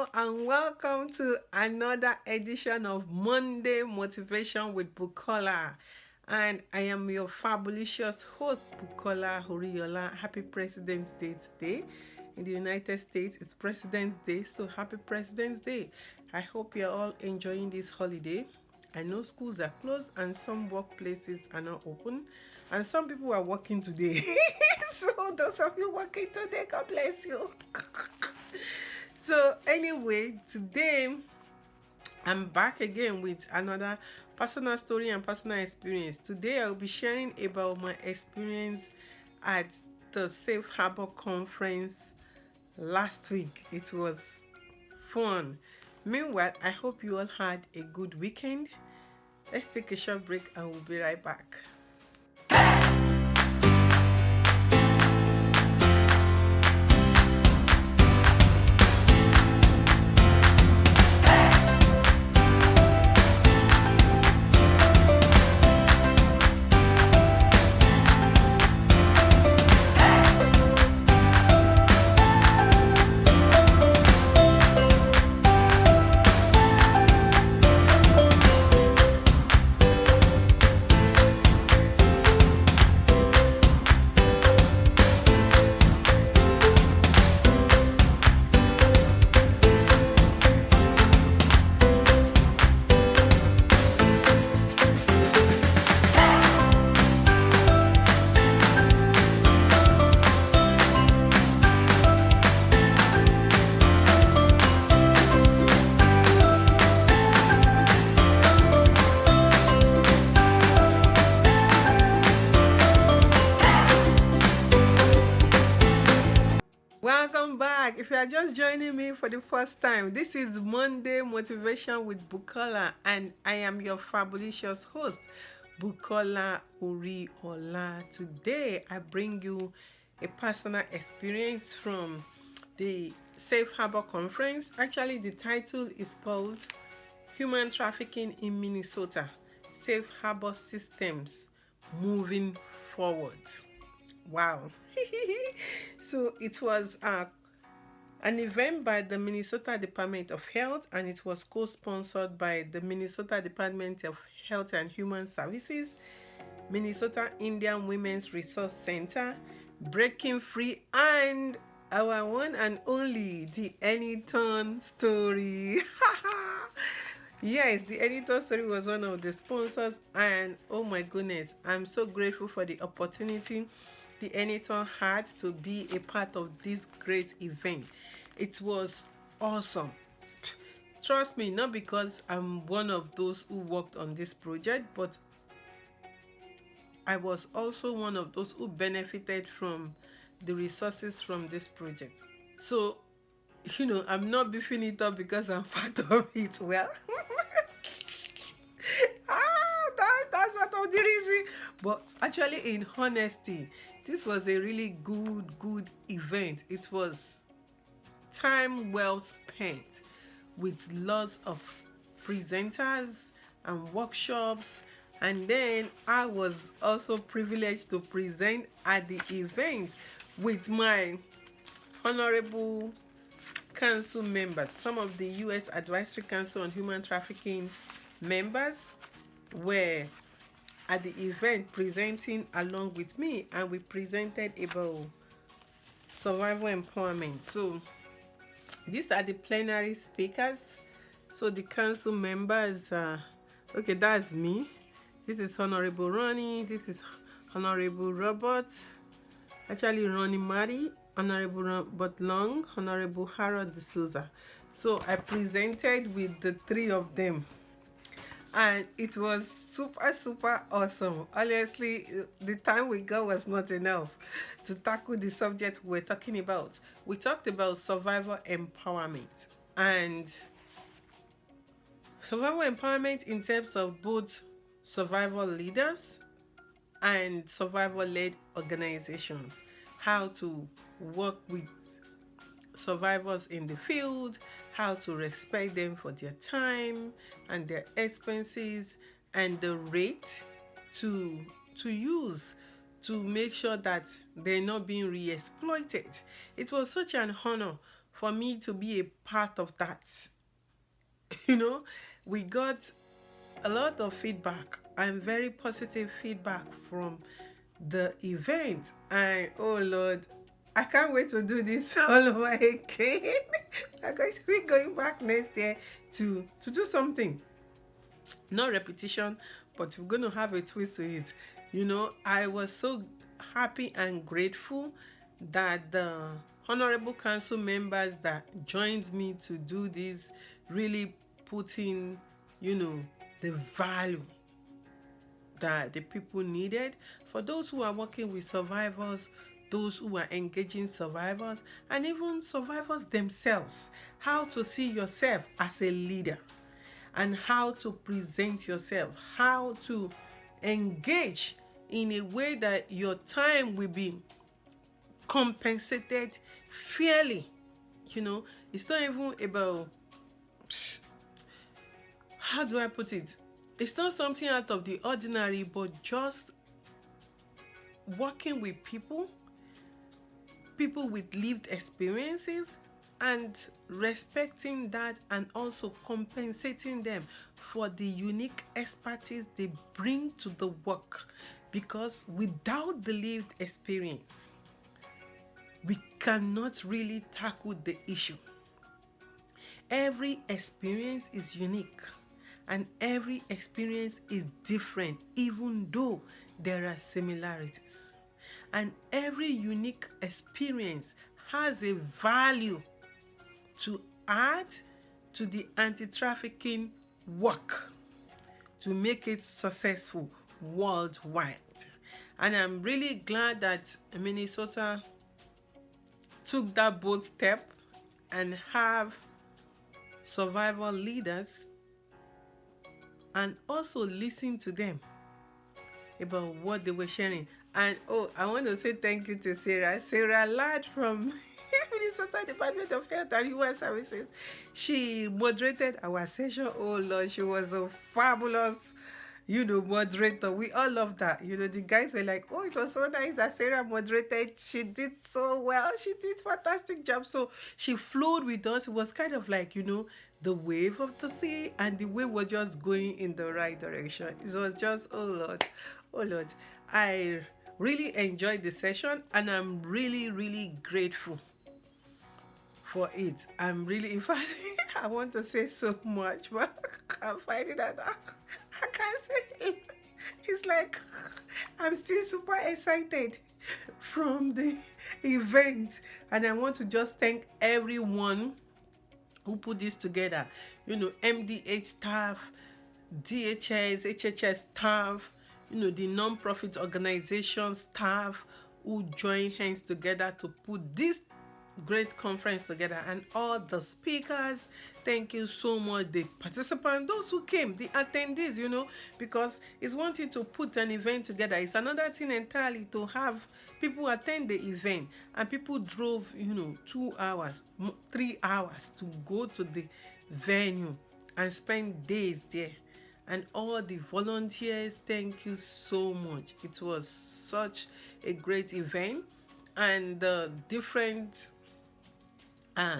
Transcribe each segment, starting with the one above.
Hello and welcome to another edition of Monday Motivation with Bukola. And I am your fabulous host, Bukola Horiola. Happy President's Day today. In the United States, it's President's Day, so happy President's Day. I hope you're all enjoying this holiday. I know schools are closed and some workplaces are not open, and some people are working today. So, those of you working today, God bless you. So anyway, today I'm back again with another personal story and personal experience. Today I'll be sharing about my experience at the Safe Harbor conference last week. It was fun. Meanwhile, I hope you all had a good weekend. Let's take a short break and we'll be right back. Welcome back. If you are just joining me for the first time, this is Monday Motivation with Bukola, and I am your fabulous host, Bukola Oriola. Today, I bring you a personal experience from the Safe Harbor Conference. Actually, the title is called Human Trafficking in Minnesota, Safe Harbor Systems Moving Forward. Wow. So it was an event by the Minnesota Department of Health, and it was co-sponsored by the Minnesota Department of Health and Human Services, Minnesota Indian Women's Resource Center, Breaking Free, and our one and only, the Anyton Story. Yes, the Editor Story was one of the sponsors, and oh my goodness, I'm so grateful for the opportunity the Editor had to be a part of this great event. It was awesome. Trust me, not because I'm one of those who worked on this project, but I was also one of those who benefited from the resources from this project. So, I'm not beefing it up because I'm part of it. Well, that's not the reason. But actually, in honesty, this was a really good event. It was time well spent with lots of presenters and workshops. And then I was also privileged to present at the event with my honorable council members. Some of the U.S. Advisory Council on Human Trafficking members were at the event presenting along with me, and we presented about survival empowerment. So these are the plenary speakers. So the council members, okay, that's me. This is Honorable Ronnie. This is Honorable Robert. Actually, Ronnie Murray, Honorable Robert Long, Honorable Harold D'Souza. So I presented with the three of them, and it was super awesome. Honestly, the time we got was not enough to tackle the subject we're talking about. We talked about survivor empowerment, and survivor empowerment in terms of both survival leaders and survivor-led organizations, how to work with survivors in the field, how to respect them for their time and their expenses, and the rate to use to make sure that they're not being re-exploited. It was such an honor for me to be a part of that. You know, we got a lot of feedback and very positive feedback from the event. And oh Lord, I can't wait to do this all over again. I'm going to be going back next year to do something. No repetition, but we're going to have a twist to it. You know, I was so happy and grateful that the honorable council members that joined me to do this really put in, you know, the value that the people needed for those who are working with survivors, those who are engaging survivors, and even survivors themselves. How to see yourself as a leader and how to present yourself, how to engage in a way that your time will be compensated fairly. You know, it's not even about, how do I put it? It's not something out of the ordinary, but just working with people with lived experiences, and respecting that, and also compensating them for the unique expertise they bring to the work. Because without the lived experience, we cannot really tackle the issue. Every experience is unique and every experience is different, even though there are similarities. And every unique experience has a value to add to the anti-trafficking work to make it successful worldwide. And I'm really glad that Minnesota took that bold step and have survival leaders and also listen to them about what they were sharing. And oh, I want to say thank you to Sarah Ladd from Minnesota Department of Health and Human Services. She moderated our session. Oh Lord, she was a fabulous, moderator. We all love that. The guys were like, oh, it was so nice that Sarah moderated. She did so well. She did fantastic job. So she flowed with us. It was kind of like, the wave of the sea, and the wave was just going in the right direction. It was just, oh Lord. I really enjoyed the session, and I'm really, really grateful for it. I'm really, in fact, I want to say so much, but I'm finding that I can't say it. It's like I'm still super excited from the event, and I want to just thank everyone who put this together. MDH staff, DHS, HHS staff, the non-profit organization staff who join hands together to put this great conference together, and all the speakers. Thank you so much. The participants, those who came, the attendees, because it's one thing to put an event together. It's another thing entirely to have people attend the event, and people drove, 2 hours, 3 hours to go to the venue and spend days there. And all the volunteers, thank you so much. It was such a great event, and the different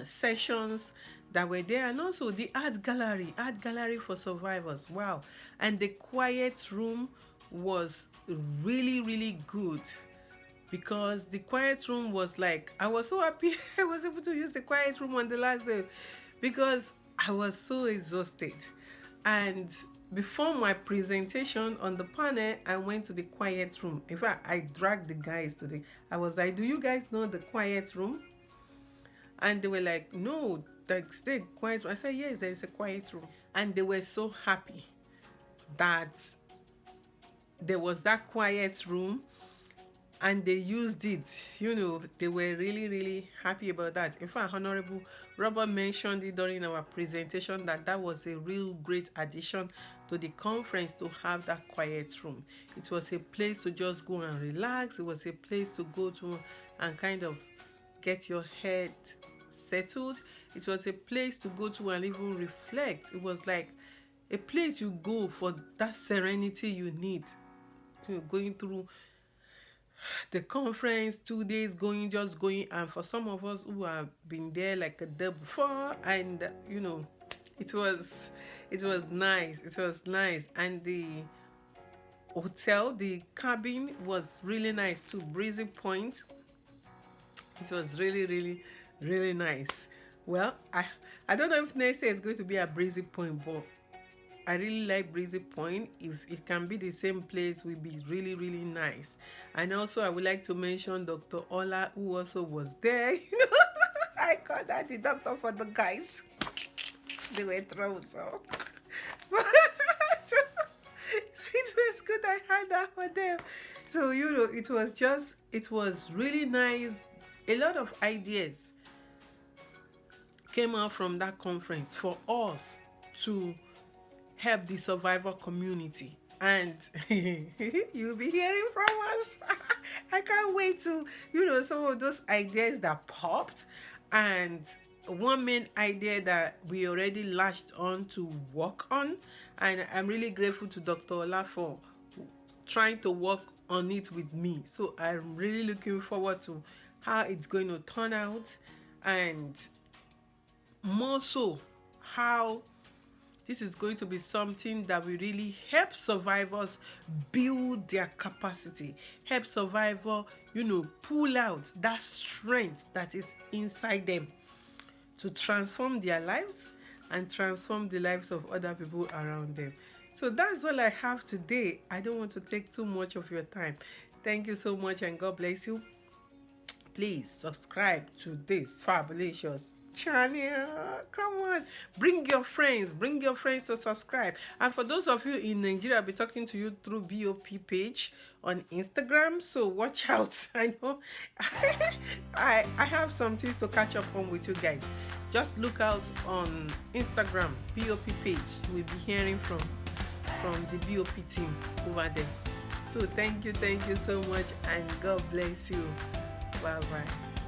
sessions that were there, and also the art gallery for survivors. Wow. And the quiet room was really, really good, because the quiet room was like, I was so happy I was able to use the quiet room on the last day, because I was so exhausted. And before my presentation on the panel, I went to the quiet room. In fact, I dragged the guys to I was like, do you guys know the quiet room? And they were like, no, stay quiet. I said, yes, there is a quiet room. And they were so happy that there was that quiet room, and they used it. They were really, really happy about that. In fact, Honorable Robert mentioned it during our presentation that was a real great addition to the conference, to have that quiet room. It was a place to just go and relax. It was a place to go to and kind of get your head settled. It was a place to go to and even reflect. It was like a place you go for that serenity you need, going through The conference, 2 days going, just going, and for some of us who have been there like a day before, and it was nice. It was nice, and the hotel, the cabin was really nice too. Breezy Point. It was really, really, really nice. Well, I don't know if next year is going to be a Breezy Point, but I really like Breezy Point. If it can be the same place, will be really, really nice. And also, I would like to mention Dr. Ola, who also was there. I call that the doctor for the guys. They were thrown so. so, so it was good. I had that for them. So it was really nice. A lot of ideas came out from that conference for us to help the survivor community, and you'll be hearing from us. I can't wait to some of those ideas that popped, and one main idea that we already latched on to work on, and I'm really grateful to Dr. Ola for trying to work on it with me. So I'm really looking forward to how it's going to turn out, and more so how this is going to be something that will really help survivors build their capacity, help survivor, pull out that strength that is inside them to transform their lives and transform the lives of other people around them. So that's all I have today. I don't want to take too much of your time. Thank you so much, and God bless you. Please subscribe to this fabulous channel. Come on, bring your friends to subscribe. And for those of you in Nigeria, I'll be talking to you through BOP page on Instagram, so watch out. I know I have some things to catch up on with you guys. Just look out on Instagram, BOP page. We'll be hearing from the BOP team over there. So thank you so much, and God bless you. Bye bye.